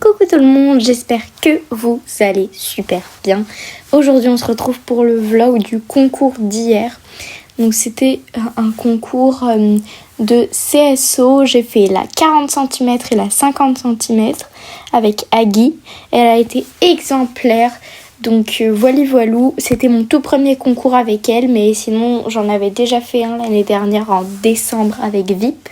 Coucou tout le monde, j'espère que vous allez super bien. Aujourd'hui on se retrouve pour le vlog du concours d'hier. Donc c'était un concours de CSO, j'ai fait la 40 cm et la 50 cm avec Agui. Elle a été exemplaire, donc voilou, c'était mon tout premier concours avec elle, mais sinon j'en avais déjà fait un l'année dernière en décembre avec VIP.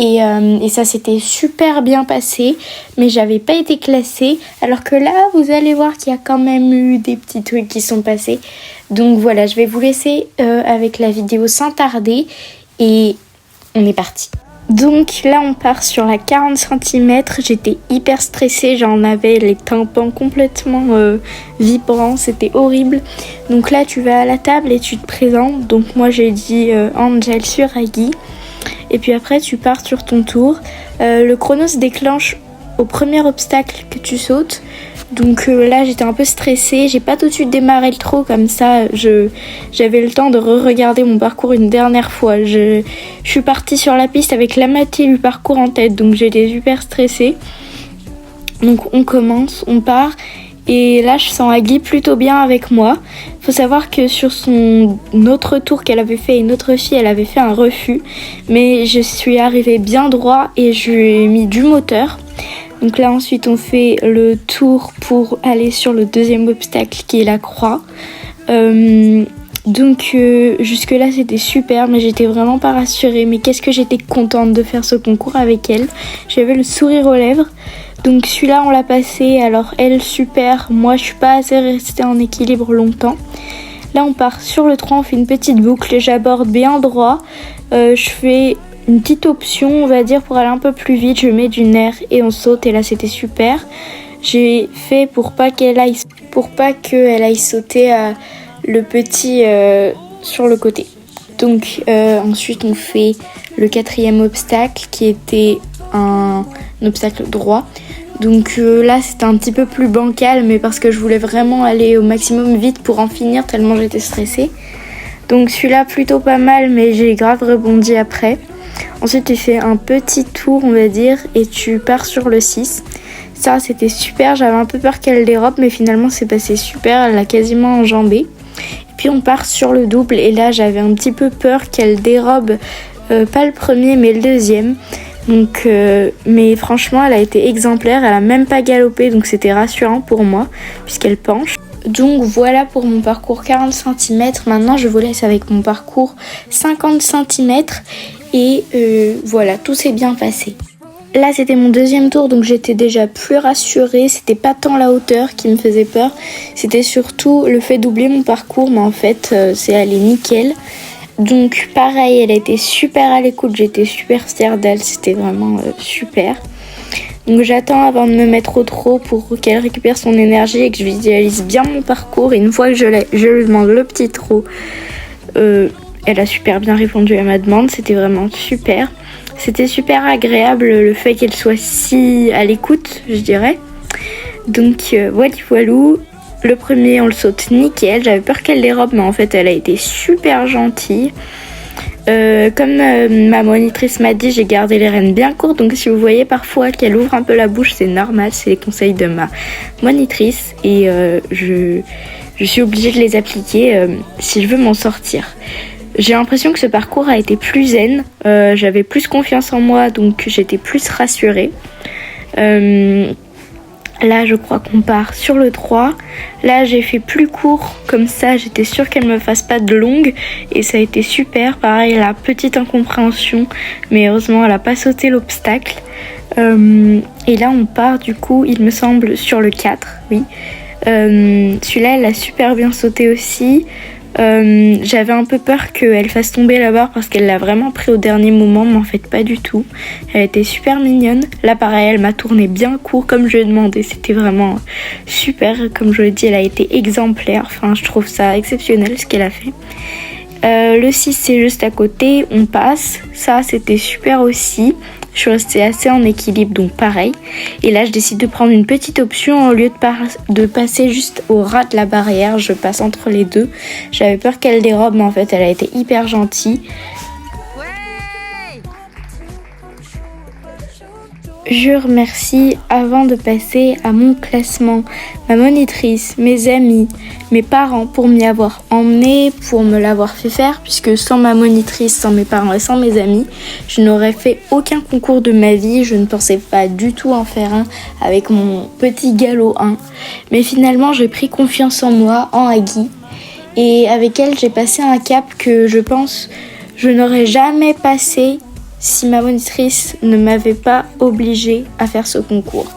Et ça s'était super bien passé, mais j'avais pas été classée. Alors que là, vous allez voir qu'il y a quand même eu des petits trucs qui sont passés. Donc voilà, je vais vous laisser avec la vidéo sans tarder. Et on est parti. Donc là, on part sur la 40 cm. J'étais hyper stressée, j'en avais les tympans complètement vibrants. C'était horrible. Donc là, tu vas à la table et tu te présentes. Donc moi, j'ai dit Angel sur Agui. Et puis après tu pars sur ton tour. Le chrono se déclenche au premier obstacle que tu sautes. Donc là j'étais un peu stressée, j'ai pas tout de suite démarré le trot comme ça. J'avais le temps de re-regarder mon parcours une dernière fois. Je suis partie sur la piste avec la moitié du parcours en tête, donc j'étais super stressée. Donc on commence, on part. Et là, je sens Agui plutôt bien avec moi. Faut savoir que sur son autre tour qu'elle avait fait, une autre fille, elle avait fait un refus. Mais je suis arrivée bien droit et je lui ai mis du moteur. Donc là, ensuite, on fait le tour pour aller sur le deuxième obstacle qui est la croix. Donc jusque là, c'était super, mais j'étais vraiment pas rassurée. Mais qu'est-ce que j'étais contente de faire ce concours avec elle. J'avais le sourire aux lèvres. Donc celui-là on l'a passé, alors elle super, moi je suis pas assez restée en équilibre longtemps. Là on part sur le 3, on fait une petite boucle, j'aborde bien droit, je fais une petite option on va dire pour aller un peu plus vite, je mets du nerf et on saute et là c'était super. J'ai fait pour pas qu'elle aille sauter le petit sur le côté. Donc ensuite on fait le quatrième obstacle qui était un obstacle droit. Donc là c'était un petit peu plus bancal, mais parce que je voulais vraiment aller au maximum vite pour en finir tellement j'étais stressée. Donc celui-là plutôt pas mal, mais j'ai grave rebondi après. Ensuite tu fais un petit tour on va dire et tu pars sur le 6. Ça c'était super, j'avais un peu peur qu'elle dérobe mais finalement c'est passé super, elle l'a quasiment enjambé. Et puis on part sur le double et là j'avais un petit peu peur qu'elle dérobe pas le premier mais le deuxième. Donc, mais franchement, elle a été exemplaire. Elle a même pas galopé, donc c'était rassurant pour moi puisqu'elle penche. Donc voilà pour mon parcours 40 cm. Maintenant, je vous laisse avec mon parcours 50 cm. Et voilà, tout s'est bien passé. Là, c'était mon deuxième tour, donc j'étais déjà plus rassurée. C'était pas tant la hauteur qui me faisait peur. C'était surtout le fait d'oublier mon parcours, mais en fait, c'est allé nickel. Donc pareil, elle a été super à l'écoute, j'étais super fière d'elle, c'était vraiment super. Donc j'attends avant de me mettre au trot pour qu'elle récupère son énergie et que je visualise bien mon parcours. Et une fois que je lui demande le petit trot, elle a super bien répondu à ma demande, c'était vraiment super. C'était super agréable le fait qu'elle soit si à l'écoute, je dirais. Donc voilou. Le premier on le saute nickel, j'avais peur qu'elle dérobe mais en fait elle a été super gentille. Comme ma monitrice m'a dit, j'ai gardé les rênes bien courtes, donc si vous voyez parfois qu'elle ouvre un peu la bouche, c'est normal, c'est les conseils de ma monitrice et je suis obligée de les appliquer si je veux m'en sortir. J'ai l'impression que ce parcours a été plus zen, j'avais plus confiance en moi donc j'étais plus rassurée. Là, je crois qu'on part sur le 3. Là, j'ai fait plus court. Comme ça, j'étais sûre qu'elle me fasse pas de longue. Et ça a été super. Pareil, elle a petite incompréhension. Mais heureusement, elle a pas sauté l'obstacle. Et là, on part du coup, il me semble, sur le 4. Oui. Celui-là, elle a super bien sauté aussi. J'avais un peu peur qu'elle fasse tomber la barre parce qu'elle l'a vraiment pris au dernier moment, mais en fait pas du tout. Elle était super mignonne. Là pareil, elle m'a tourné bien court comme je lui ai demandé. C'était vraiment super. Comme je l'ai dit, elle a été exemplaire. Enfin, je trouve ça exceptionnel ce qu'elle a fait. Le 6 c'est juste à côté, on passe. Ça c'était super aussi. Je suis restée assez en équilibre, donc pareil. Et là, je décide de prendre une petite option. Au lieu de passer juste au ras de la barrière, je passe entre les deux. J'avais peur qu'elle dérobe, mais en fait, elle a été hyper gentille. je remercie, avant de passer à mon classement, ma monitrice, mes amis, mes parents pour m'y avoir emmené, pour me l'avoir fait faire, puisque sans ma monitrice, sans mes parents et sans mes amis, je n'aurais fait aucun concours de ma vie. Je ne pensais pas du tout en faire un avec mon petit galop 1. Mais finalement, j'ai pris confiance en moi, en Agui. Et avec elle, j'ai passé un cap que je pense je n'aurais jamais passé si ma monitrice ne m'avait pas obligée à faire ce concours.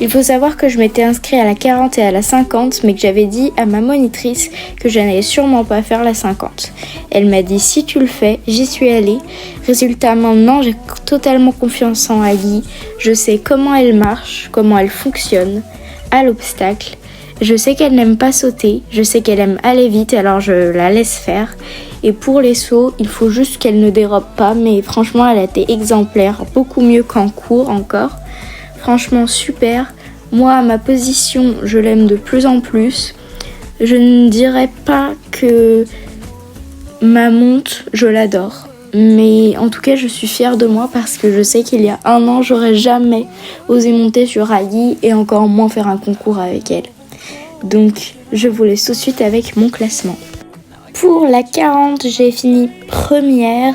Il faut savoir que je m'étais inscrite à la 40 et à la 50, mais que j'avais dit à ma monitrice que je n'allais sûrement pas faire la 50. Elle m'a dit si tu le fais, j'y suis allée. Résultat, maintenant j'ai totalement confiance en Agui. Je sais comment elle marche, comment elle fonctionne à l'obstacle. Je sais qu'elle n'aime pas sauter, je sais qu'elle aime aller vite, alors je la laisse faire. Et pour les sauts, il faut juste qu'elle ne dérobe pas, mais franchement, elle a été exemplaire, beaucoup mieux qu'en cours encore. Franchement, super. Moi, ma position, je l'aime de plus en plus. Je ne dirais pas que ma monte, je l'adore. Mais en tout cas, je suis fière de moi parce que je sais qu'il y a un an, j'aurais jamais osé monter sur Agui et encore moins faire un concours avec elle. Donc, je vous laisse tout de suite avec mon classement. Pour la 40, j'ai fini première.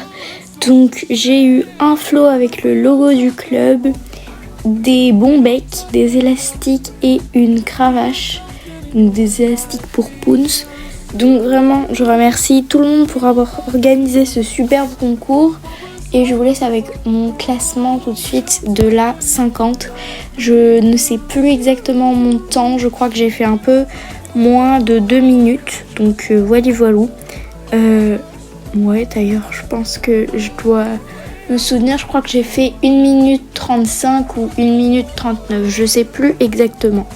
Donc, j'ai eu un flot avec le logo du club, des bons becs, des élastiques et une cravache. Donc, des élastiques pour Pounce. Donc, vraiment, je remercie tout le monde pour avoir organisé ce superbe concours. Et je vous laisse avec mon classement tout de suite de la 50. Je ne sais plus exactement mon temps. Je crois que j'ai fait un peu moins de 2 minutes. Donc voilà. Ouais, d'ailleurs, je pense que je dois me souvenir. Je crois que j'ai fait 1 minute 35 ou 1 minute 39. Je sais plus exactement.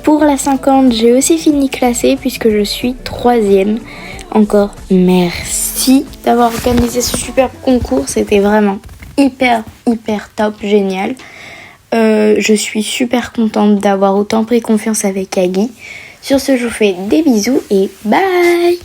Pour la 50, j'ai aussi fini classée puisque je suis 3e. Encore merci d'avoir organisé ce superbe concours, c'était vraiment hyper top, génial. Je suis super contente d'avoir autant pris confiance avec Agui. Sur ce, je vous fais des bisous et bye.